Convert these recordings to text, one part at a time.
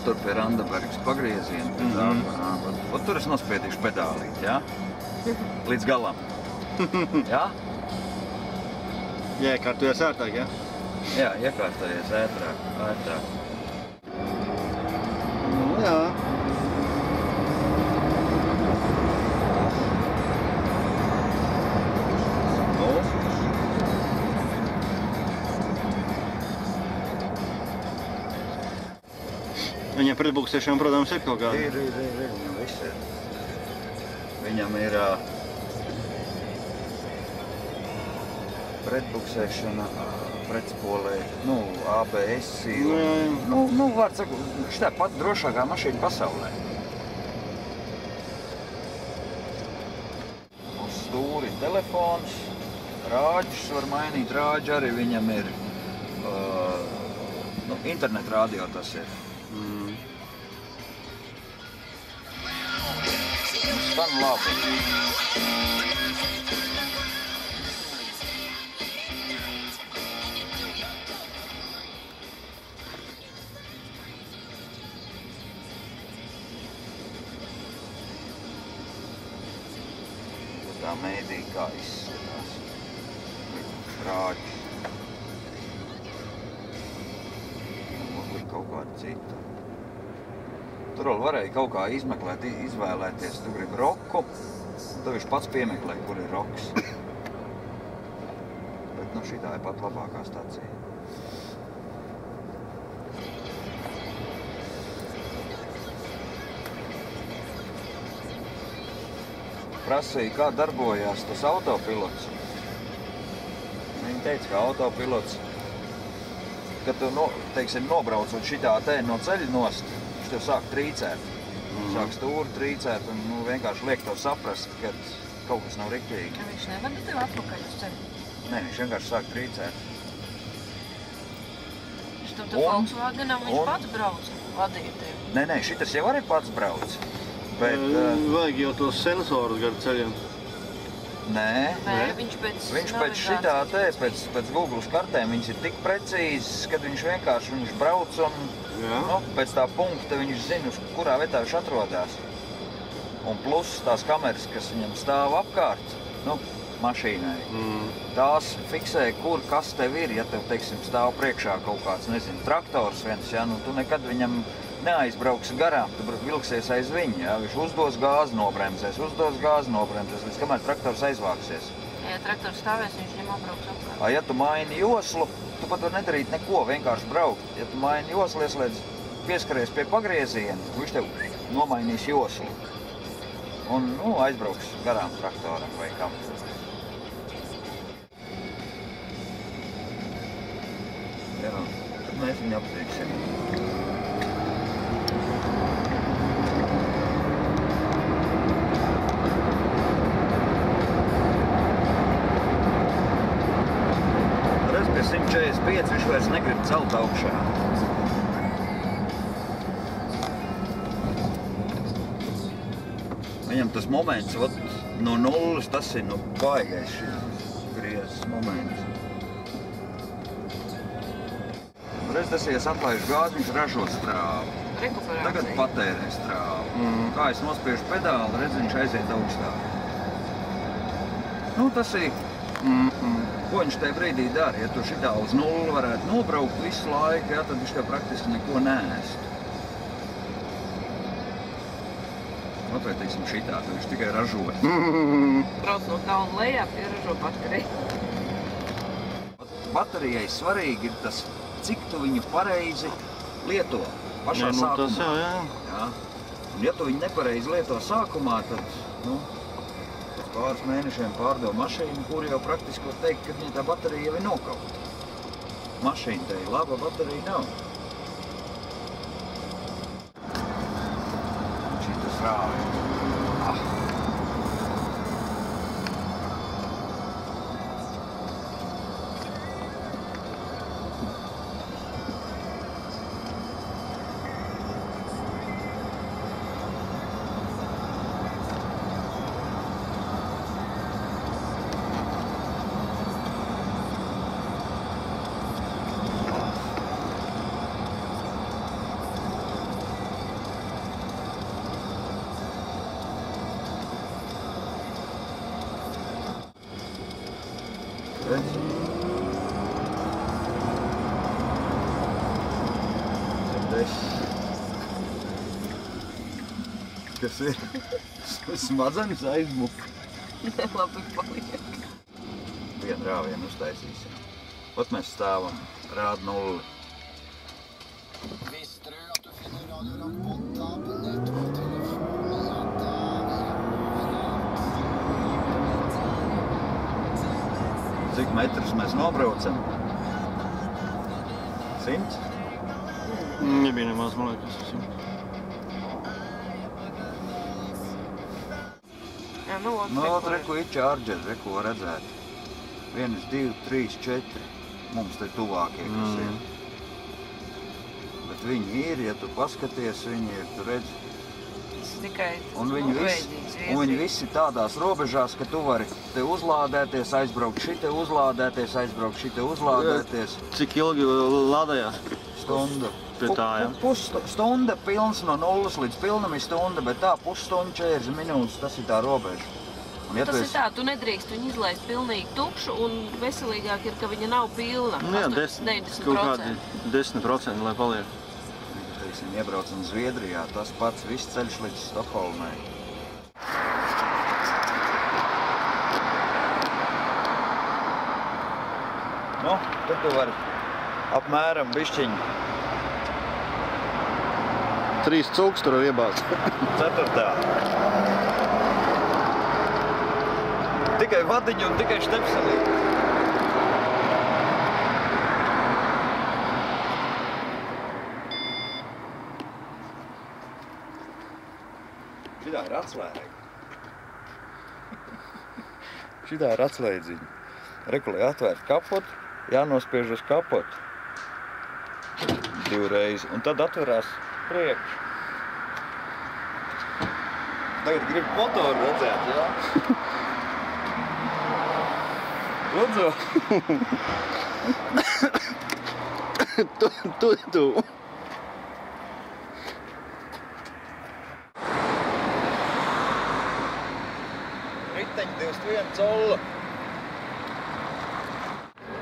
tur pie Randabergas pagrieziena. Un tur es nospiedīšu pedālīt, jā? Līdz galam. Jā? Iekārtojies ērtāk, jā? Jā, iekārtojies ērtāk. Nu, jā. Viņam pretbuksēšana, protams, ir kaut kāda. Ir, viņam viss ir. Viņam ir pretbuksēšana, pretspolē, ABS. Var sakot, šitā pat drošākā mašīna pasaulē. Uz stūri telefons, rāģis var mainīt, rāģi arī viņam ir, internet radio tas ir. Skan labi. Tā mēdī kā izskatās. Rāģi. Kaut kāda cita. Tur vēl varēja kaut kā izmeklēt, izvēlēties, tu gribi roku, tad viņš pats piemeklē, kur ir roks. Bet, šitā ir pat labākā stacija. Prasīja, kā darbojās tas autopilots. Viņi teica, ka autopilots, kad tu, teiksim, nobraucot šitā te no ceļa nost, viņš tev sāk trīcēt. Sāk stūri trīcēt un vienkārši liek tev saprast, ka kaut kas nav riktīgi. Viņš nevada tev atpakaļ uz ceļu? Nē, viņš vienkārši sāk trīcēt. Tad Volkswagenam viņš pats brauc, vadīja tevi? Nē, šitas jau arī pats brauc. Bet, vajag jau tos sensorus gar ceļiem. Nē, viņš pēc šitā te, pēc Google kartēm, viņas ir tik precīzes, kad viņš vienkārši brauc un pēc tā punkta viņš zina, uz kurā vietā viņš atrodās. Un plus tās kameras, kas viņam stāv apkārt, mašīnai, tās fiksē, kas tev ir, ja tev, teiksim, stāv priekšā kaut kāds, nezinu, traktors viens, tu nekad viņam neaizbrauks garām, tu vilksies aiz viņu, viņš uzdos gāzi nobremzēs, līdz kamēr traktors aizvāksies. Ja traktors stāvēs, viņš viņam apbrauks apkārt. Ja tu maini joslu, tu pat var nedarīt neko, vienkārši braukt. Ja tu maini joslu, ieslēdz pieskaries pie pagrieziena, viņš tev nomainīs joslu. Un, aizbrauks garām traktoram vai kam. Jā, tad mēs viņu apzīksim. Pie 145 viņš vairs negrib celt augšā. Viņam tas moments, no nulles, tas ir baigais šis griezes moments. Reiz tas atlaiž gāzi, viņš ražo strāvu. Tagad patērē strāvu. Kā es nospiežu pedāli, redz, viņš aiziet augstāk. Tas ir... Ko viņš tajā brīdī dara? Ja tu šitā uz nulli varētu nobraukt visu laiku, tad viņš tev praktiski neko neēst. Vai teiksim šitā, tad viņš tikai ražot. Brauc no kalna lejā, pieražo bateriju. Baterijai svarīgi ir tas, cik tu viņu pareizi lieto pašā sākumā. Tas jā. Un ja tu viņu nepareizi lieto sākumā, tad, pēc pāris mēnešiem pārdevu mašīnu, kur jau praktiski var teikt, ka viņa tā baterija jau ir nokauta. Mašīna te ir laba, baterija nav. Šitas rāvi. redz? Kas ir? Smadzenes aizmuka. Labi paliek. Vienu rāvienu uztaisīsim. Ot mēs stāvam, rāda 0. Cik metrus mēs nobraucam? 100? Nebija nemaz, man liekas, 100. Jā, nu, Reku ir čārģeri, reku var redzēt. 1, 2, 3, 4. Mums te tuvākie, kas ir. Bet viņi ir, ja tu paskaties, viņi ir, tu redzi. Un viņi visi tādās robežās, ka tu vari te uzlādēties, aizbraukt šite, uzlādēties, aizbraukt šite, uzlādēties. Cik ilgi lādējās? Stundu. Pie tā, jā? Pusstunda pilns no 0 līdz pilnam ir stunda, bet tā pusstunda 40 minūtes, tas ir tā robeža. Tas ir tā, tu nedrīkst viņu izlaist pilnīgi tukšu, un veselīgāk ir, ka viņa nav pilna. Jā, 10%, lai paliek. Teiksim, iebraucam Zviedrijā, tas pats viss ceļš līdz Stokholmai. Nu, tad tu vari apmēram bišķiņu. 3 cūks tur iebāzt. 4. Tikai vadiņu un tikai štepselī. Šitā ir atslēga. Šitā ir atslēdziņa. Reku, lai atvērt kapotu, jānospiež uz kapotu. 2 reizes, un tad atverās priekš. Tagad grib motoru redzēt, jā? Lūdzu! Tu. Riteņi 21 colla.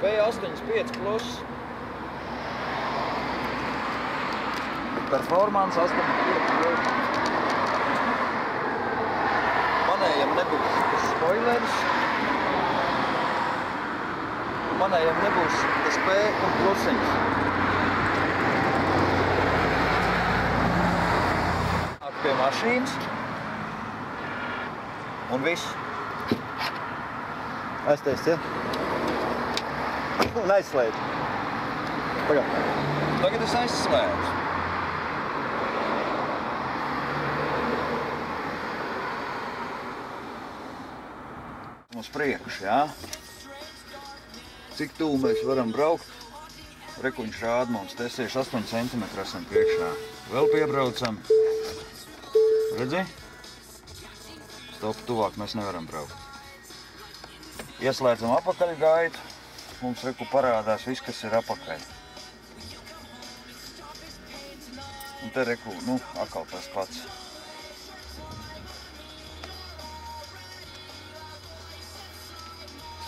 P85 plus. Performance 85 plus. Manējam nebūs tas spoilers. Manējam nebūs tas P un plusiņš. Pie mašīnas. Un viss. Aiztaist, ja? Un aizslēdz. Pagad. Tagad es aizslēdzu. Uz priekšu, jā? Cik tuvu mēs varam braukt? Rekuņš rāda mums, te 8 cm esam priekšā. Vēl piebraucam. Redzi? Stop, tuvāk mēs nevaram braukt. Ieslēdzam apakaļgaitu. Mums reku parādās viss, kas ir apakaļ. Un te reku, nu, atkal tas pats.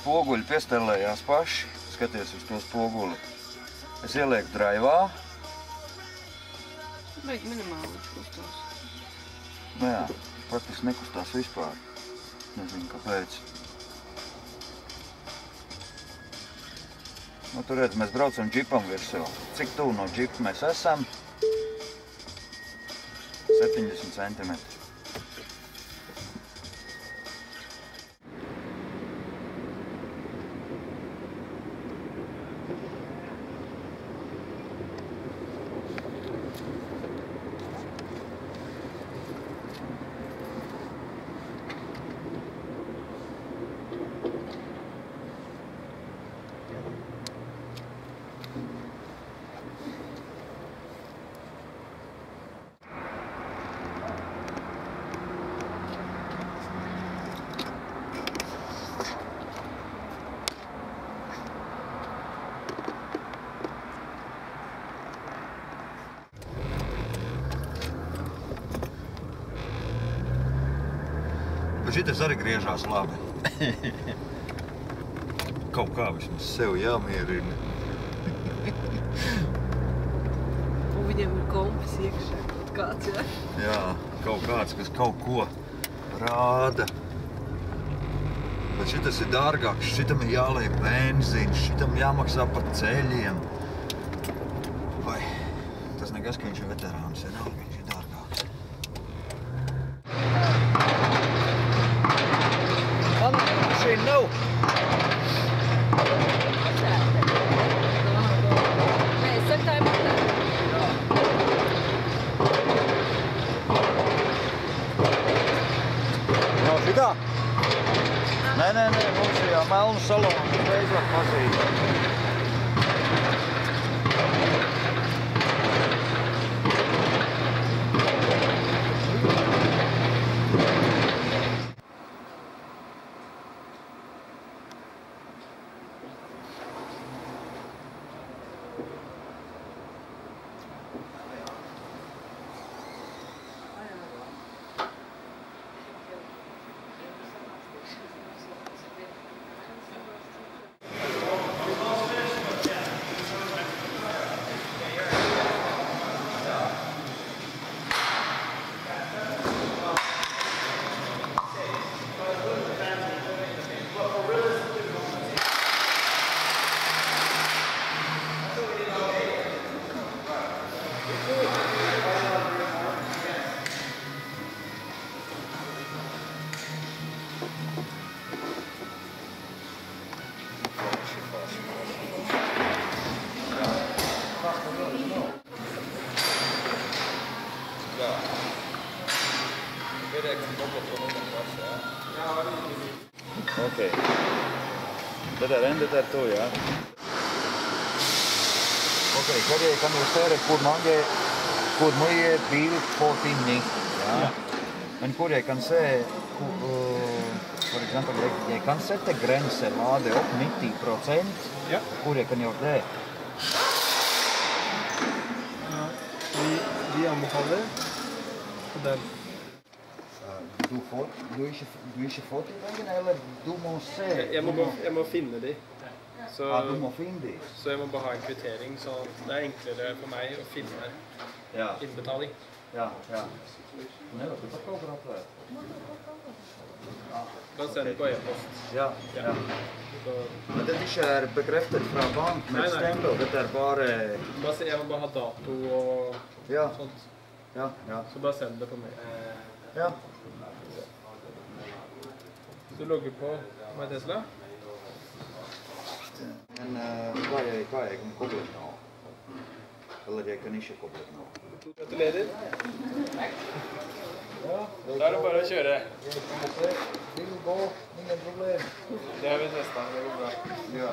Spoguļi piestelējās paši. Skaties uz to spoguli. Es ielieku draivā. Baigi minimāli viņš kustās. Nu jā, praktiski nekustās vispār. Nezinu, kāpēc. Nu, tur redz, mēs braucam džipam virsū. Cik tuvu no džipa mēs esam? 70 cm. Bet šitas arī griežās labi. kaut kā vismaz sev jāmierina. Un viņam ir kompis iekšē kaut kāds, jā? Jā, kaut kāds, kas kaut ko rāda. Bet šitas ir dārgāks, šitam ir jāliek benzīns, šitam jāmaksā par ceļiem. Vai tas nekas, ka viņš ir veterāns, vienalga, viņš ir dārgāks. Man šeit nav. Nē, es saku, tā ir matē. Nav šitā? Nē, mums šajā melnu salonā uzreiz var pazīt. Okej. Det där är to, ja. Okej, kan du se hvor mye bil får inni? Ja. Men hvor jeg kan se, for eksempel, jeg kan sette grenser, lade opp 90%. Ja. Hvor jeg kan gjøre det? Vi anbefaler på den. Du er ikke fått i veien, eller du må se? Jeg må finne de. Så, Ja, du må finne de. så jeg må bare ha en kvittering, så det er enklere for meg å finne Ja, innbetaling. ja. Nej, det var bra det. Bare send på e-post. Ja. Så, Men det ikke er bekreftet fra bank med Nei. stempel, det er bare... jeg må bare ha dato og Ja, sånt. ja. Så bare send det på meg. Ja. Du logger på My Tesla. Men hva jeg kan koble nå? Eller jeg kan ikke koble nå? Gratulerer. Ja, Da er det bare å kjøre. Jeg kan se, vil gå, ingen problem. Det har vi testet, det går bra. Ja.